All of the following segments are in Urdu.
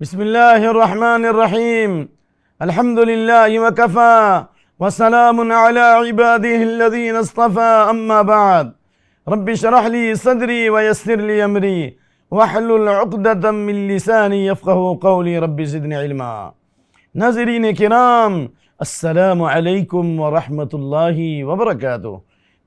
بسم الله الرحمن الرحيم. الحمد لله وكفى وسلام على عباده الذين اصطفى. أما بعد رب اشرح لي صدري ويسر لي أمري واحلل عقدة من لساني يفقه قولي. رب زدني علما. ناظرین کرام، السلام علیکم ورحمۃ اللہ وبرکاتہ۔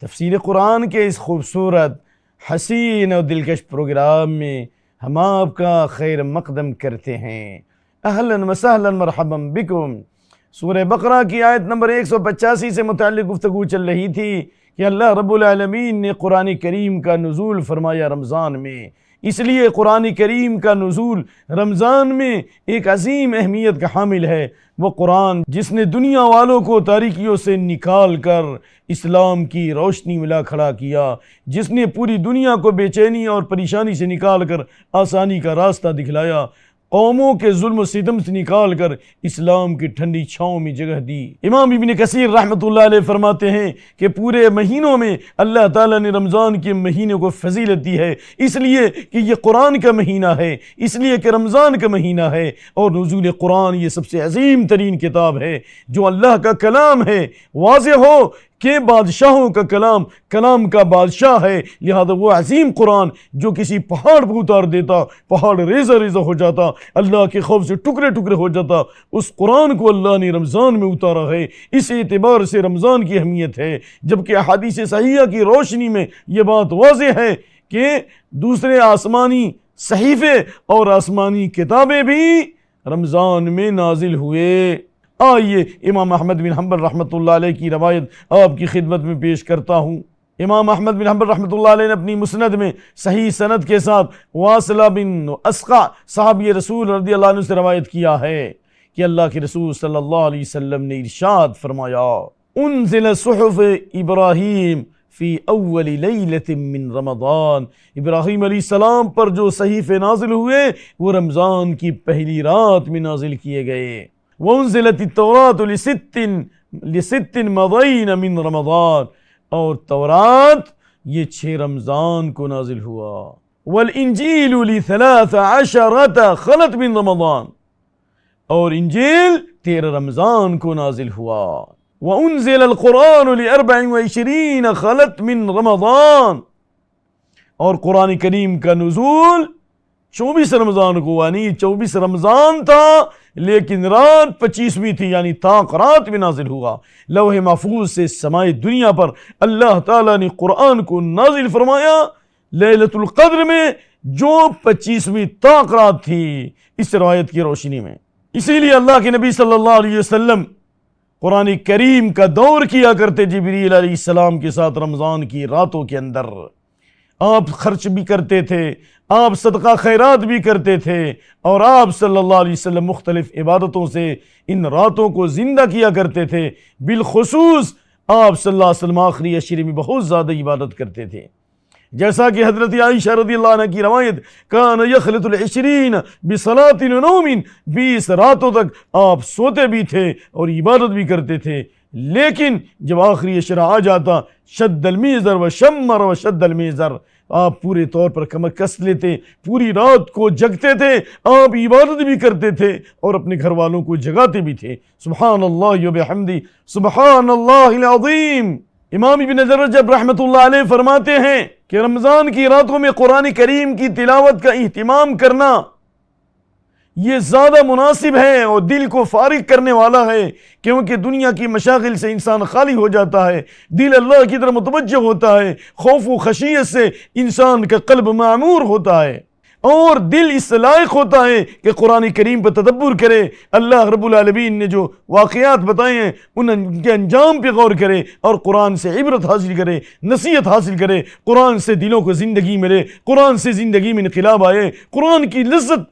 تفسیر قرآن کے اس خوبصورت، حسین اور دلکش پروگرام میں ہم آپ کا خیر مقدم کرتے ہیں۔ اہلا وسہلا مرحبا بکم۔ سورہ بقرہ کی آیت نمبر 185 سے متعلق گفتگو چل رہی تھی کہ اللہ رب العالمین نے قرآن کریم کا نزول فرمایا رمضان میں۔ اس لیے قرآن کریم کا نزول رمضان میں ایک عظیم اہمیت کا حامل ہے۔ وہ قرآن جس نے دنیا والوں کو تاریکیوں سے نکال کر اسلام کی روشنی میں لا کھڑا کیا، جس نے پوری دنیا کو بے چینی اور پریشانی سے نکال کر آسانی کا راستہ دکھلایا، قوموں کے ظلم و ستم سے نکال کر اسلام کی ٹھنڈی چھاؤں میں جگہ دی۔ امام ابن کثیر رحمۃ اللہ علیہ فرماتے ہیں کہ پورے مہینوں میں اللہ تعالیٰ نے رمضان کے مہینے کو فضیلت دی ہے، اس لیے کہ یہ قرآن کا مہینہ ہے، اس لیے کہ رمضان کا مہینہ ہے، اور نزول قرآن یہ سب سے عظیم ترین کتاب ہے جو اللہ کا کلام ہے۔ واضح ہو کہ بادشاہوں کا کلام کا بادشاہ ہے، لہذا وہ عظیم قرآن جو کسی پہاڑ پر اتار دیتا، پہاڑ ریزہ ریزہ ہو جاتا، اللہ کے خوف سے ٹکڑے ٹکڑے ہو جاتا، اس قرآن کو اللہ نے رمضان میں اتارا ہے۔ اس اعتبار سے رمضان کی اہمیت ہے، جبکہ احادیث صحیحہ کی روشنی میں یہ بات واضح ہے کہ دوسرے آسمانی صحیفے اور آسمانی کتابیں بھی رمضان میں نازل ہوئے۔ آئیے امام احمد بن حنبل رحمۃ اللہ علیہ کی روایت آپ کی خدمت میں پیش کرتا ہوں۔ امام احمد بن حنبل رحمۃ اللہ علیہ نے اپنی مسند میں صحیح سند کے ساتھ واصلہ بن اسقع صحابی رسول رضی اللہ عنہ سے روایت کیا ہے کہ اللہ کے رسول صلی اللہ علیہ وسلم نے ارشاد فرمایا، انزل صحف ابراہیم فی اول لیلۃ من رمضان۔ ابراہیم علیہ السلام پر جو صحیفے نازل ہوئے وہ رمضان کی پہلی رات میں نازل کیے گئے۔ وَأُنزِلَتِ التَّوْرَاةُ لِسِتٍ مَضَيْنَ مِن رمضان، اور تورات یہ 6 رمضان کو نازل ہوا۔ وَالْإِنجِيلُ ل13 خلت من رمضان، اور انجیل 13 رمضان کو نازل ہوا۔ وَأُنزِلَ الْقُرْآنُ ل24 خلت من رمضان، اور قرآن کریم کا نزول 24 رمضان کو، یعنی 24 رمضان تھا لیکن رات 25ویں تھی، یعنی طاق رات میں نازل ہوا۔ لوح محفوظ سے سمائے دنیا پر اللہ تعالیٰ نے قرآن کو نازل فرمایا لیلۃ القدر میں، جو 25ویں طاق رات تھی، اس روایت کی روشنی میں۔ اسی لیے اللہ کے نبی صلی اللہ علیہ وسلم قرآن کریم کا دور کیا کرتے جبریل علیہ السلام کے ساتھ رمضان کی راتوں کے اندر۔ آپ خرچ بھی کرتے تھے، آپ صدقہ خیرات بھی کرتے تھے، اور آپ صلی اللہ علیہ وسلم مختلف عبادتوں سے ان راتوں کو زندہ کیا کرتے تھے۔ بالخصوص آپ صلی اللہ علیہ وسلم آخری عشرے میں بہت زیادہ عبادت کرتے تھے، جیسا کہ حضرت عائشہ رضی اللہ عنہ کی روایت، کان یخلط العشرین بصلاۃ و نوم، 20 راتوں تک آپ سوتے بھی تھے اور عبادت بھی کرتے تھے، لیکن جب آخری عشرہ آ جاتا شد المیزر و شمر و شد المیزر، آپ پورے طور پر کمر کس لیتے، پوری رات کو جگتے تھے، آپ عبادت بھی کرتے تھے اور اپنے گھر والوں کو جگاتے بھی تھے۔ سبحان اللہ و بحمدہ، سبحان اللہ العظیم۔ امام ابن رجب رحمۃ اللہ علیہ فرماتے ہیں کہ رمضان کی راتوں میں قرآن کریم کی تلاوت کا اہتمام کرنا یہ زیادہ مناسب ہے اور دل کو فارغ کرنے والا ہے، کیونکہ دنیا کی مشاغل سے انسان خالی ہو جاتا ہے، دل اللہ کی طرف متوجہ ہوتا ہے، خوف و خشیت سے انسان کا قلب معمور ہوتا ہے، اور دل اس لائق ہوتا ہے کہ قرآن کریم پر تدبر کرے، اللہ رب العالمین نے جو واقعات بتائے ہیں ان کے انجام پہ غور کرے اور قرآن سے عبرت حاصل کرے، نصیحت حاصل کرے، قرآن سے دلوں کو زندگی ملے، قرآن سے زندگی میں انقلاب آئے، قرآن کی لذت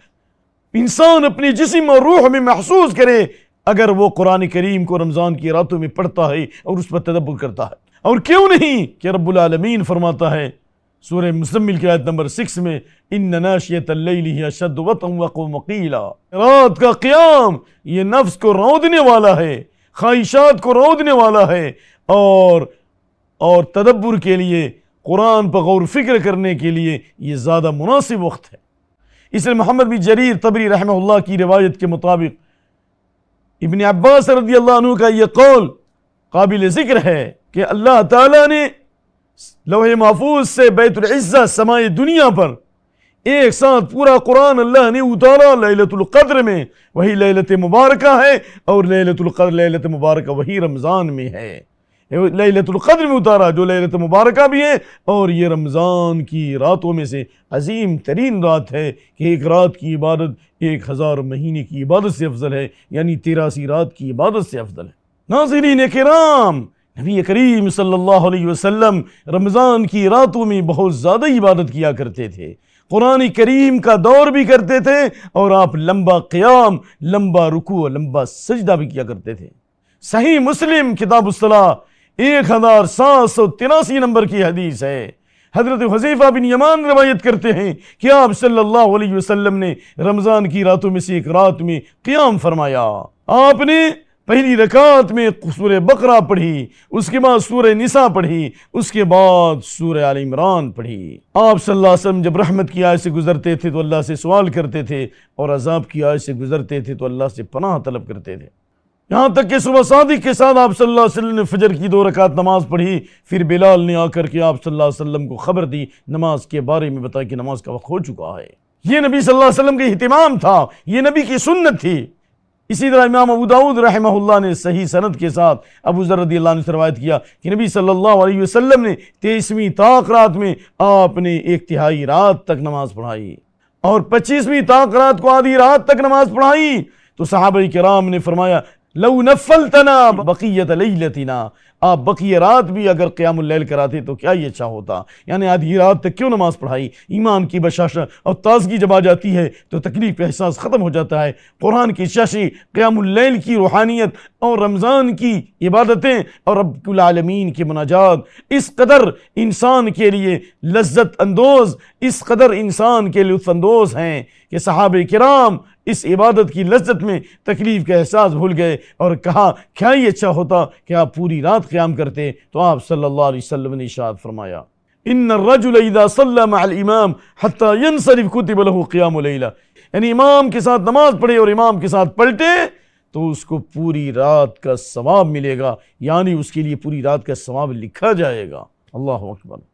انسان اپنے جسم اور روح میں محسوس کرے اگر وہ قرآن کریم کو رمضان کی راتوں میں پڑھتا ہے اور اس پر تدبر کرتا ہے۔ اور کیوں نہیں کہ رب العالمین فرماتا ہے سورہ مزمل کی آیت نمبر 6 میں، ان ناشیۃ اللیل ہی اشد وطئا واقوم قیلا، رات کا قیام یہ نفس کو رودنے والا ہے، خواہشات کو رودنے والا ہے، اور تدبر کے لیے، قرآن پر غور فکر کرنے کے لیے یہ زیادہ مناسب وقت ہے۔ اس لیے محمد بن جریر طبری رحمہ اللہ کی روایت کے مطابق ابن عباس رضی اللہ عنہ کا یہ قول قابل ذکر ہے کہ اللہ تعالیٰ نے لوح محفوظ سے بیت العزہ سمائے دنیا پر ایک ساتھ پورا قرآن اللہ نے اتارا لیلۃ القدر میں، وہی لیلۃ مبارکہ ہے، اور لیلۃ القدر لیلۃ مبارکہ وہی رمضان میں ہے۔ لیلۃ القدر میں اتارا جو لیلۃ مبارکہ بھی ہے، اور یہ رمضان کی راتوں میں سے عظیم ترین رات ہے کہ ایک رات کی عبادت 1000 مہینے کی عبادت سے افضل ہے، یعنی 83 رات کی عبادت سے افضل ہے۔ ناظرین کرام، نبی کریم صلی اللہ علیہ وسلم رمضان کی راتوں میں بہت زیادہ عبادت کیا کرتے تھے، قرآن کریم کا دور بھی کرتے تھے، اور آپ لمبا قیام، لمبا رکوع، لمبا سجدہ بھی کیا کرتے تھے۔ صحیح مسلم کتاب الصلاۃ 1783 نمبر کی حدیث ہے، حضرت حذیفہ بن یمان روایت کرتے ہیں کہ آپ صلی اللہ علیہ وسلم نے رمضان کی راتوں میں سے ایک رات میں قیام فرمایا۔ آپ نے پہلی رکعت میں سورہ بقرہ پڑھی، اس کے بعد سورہ نساء پڑھی، اس کے بعد سورہ آل عمران پڑھی۔ آپ صلی اللہ علیہ وسلم جب رحمت کی آیت سے گزرتے تھے تو اللہ سے سوال کرتے تھے، اور عذاب کی آیت سے گزرتے تھے تو اللہ سے پناہ طلب کرتے تھے، یہاں تک کہ صبح صادق کے ساتھ آپ صلی اللہ علیہ وسلم نے فجر کی 2 رکعت نماز پڑھی، پھر بلال نے آ کر کے آپ صلی اللہ علیہ وسلم کو خبر دی، نماز کے بارے میں بتایا کہ نماز کا وقت ہو چکا ہے۔ یہ نبی صلی اللہ علیہ وسلم کا اہتمام تھا، یہ نبی کی سنت تھی۔ اسی طرح امام ابو داؤد رحمہ اللہ نے صحیح سند کے ساتھ ابو ذر رضی اللہ عنہ سے روایت کیا کہ نبی صلی اللہ علیہ وسلم نے 23ویں طاق رات میں آپ نے 1/3 رات تک نماز پڑھائی، اور 25ویں طاق رات کو آدھی رات تک نماز پڑھائی۔ تو صحابہ کرام نے فرمایا لو نفلتنا بقیت لیلتنا، آپ بقیہ رات بھی اگر قیام اللیل کراتے تو کیا یہ اچھا ہوتا، یعنی آدھی رات تک کیوں نماز پڑھائی۔ ایمان کی بشاشت اور تازگی جب آ جاتی ہے تو تکلیف کا احساس ختم ہو جاتا ہے۔ قرآن کی شاشی، قیام اللیل کی روحانیت، اور رمضان کی عبادتیں، اور رب العالمین کی مناجات اس قدر انسان کے لیے لذت اندوز، اس قدر انسان کے لطف اندوز ہیں کہ صحابہ کرام اس عبادت کی لذت میں تکلیف کا احساس بھول گئے، اور کہا کیا یہ اچھا ہوتا کہ آپ پوری رات قیام کرتے۔ تو آپ صلی اللہ علیہ وسلم نے ارشاد فرمایا ان الرجل اذا صلى مع الامام حتى ينصرف كتب له قيام ليلہ، یعنی امام کے ساتھ نماز پڑھے اور امام کے ساتھ پلٹے تو اس کو پوری رات کا ثواب ملے گا، یعنی اس کے لیے پوری رات کا ثواب لکھا جائے گا۔ اللہ اکبر۔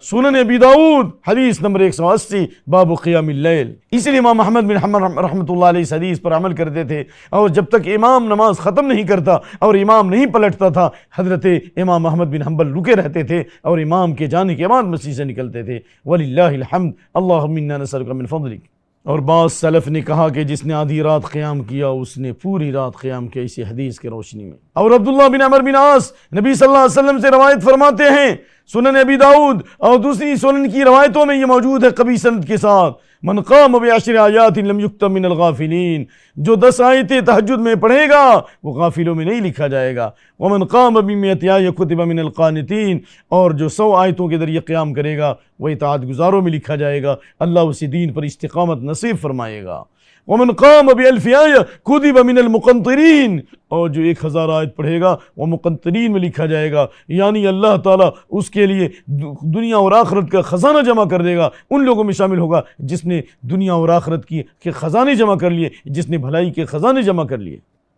سنن ابی داؤد حدیث نمبر 180 باب قیام اللیل۔ اسی لیے امام احمد بن حنبل رحمۃ اللہ علیہ اس حدیث پر عمل کرتے تھے، اور جب تک امام نماز ختم نہیں کرتا اور امام نہیں پلٹتا تھا، حضرت امام احمد بن حنبل رکے رہتے تھے اور امام کے جانے کے بعد مسجد سے نکلتے تھے۔ وللہ الحمد، اللہم انا نسألک من فضلک۔ اور بعض سلف نے کہا کہ جس نے آدھی رات قیام کیا اس نے پوری رات قیام کیا، اسی حدیث کی روشنی میں۔ اور عبداللہ بن عمر بن عاص نبی صلی اللہ علیہ وسلم سے روایت فرماتے ہیں، سنن ابی داؤد اور دوسری سنن کی روایتوں میں یہ موجود ہے قوی سند کے ساتھ، من قام بعشر آیات لم یکتب من الغافلین، جو 10 آیتیں تہجد میں پڑھے گا وہ غافلوں میں نہیں لکھا جائے گا۔ ومن قام بمئۃ آیہ کتب من القانتین، اور جو 100 آیتوں کے ذریعے قیام کرے گا وہ اطاعت گزاروں میں لکھا جائے گا، اللہ اسی دین پر استقامت نصیب فرمائے گا۔ ومن قام بألف آیہ کتب من المقنطرین، اور جو 1000 آیت پڑھے گا وہ مقنطرین میں لکھا جائے گا، یعنی اللہ تعالیٰ اس کے لیے دنیا اور آخرت کا خزانہ جمع کر دے گا، ان لوگوں میں شامل ہوگا جس نے دنیا اور آخرت کے خزانے جمع کر لیے، جس نے بھلائی کے خزانے جمع کر لیے۔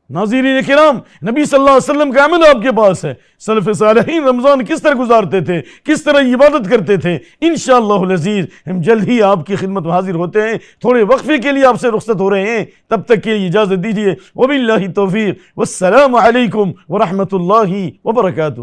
ناظرین کرام، نبی صلی اللہ علیہ وسلم کا عمل آپ کے پاس ہے، سلف صالحین رمضان کس طرح گزارتے تھے، کس طرح عبادت کرتے تھے۔ انشاءاللہ العزیز ہم جلد ہی آپ کی خدمت میں حاضر ہوتے ہیں، تھوڑے وقفے کے لیے آپ سے رخصت ہو رہے ہیں، تب تک کے لیے اجازت دیجیے۔ وباللہ توفیق، والسلام علیکم ورحمۃ اللہ وبرکاتہ۔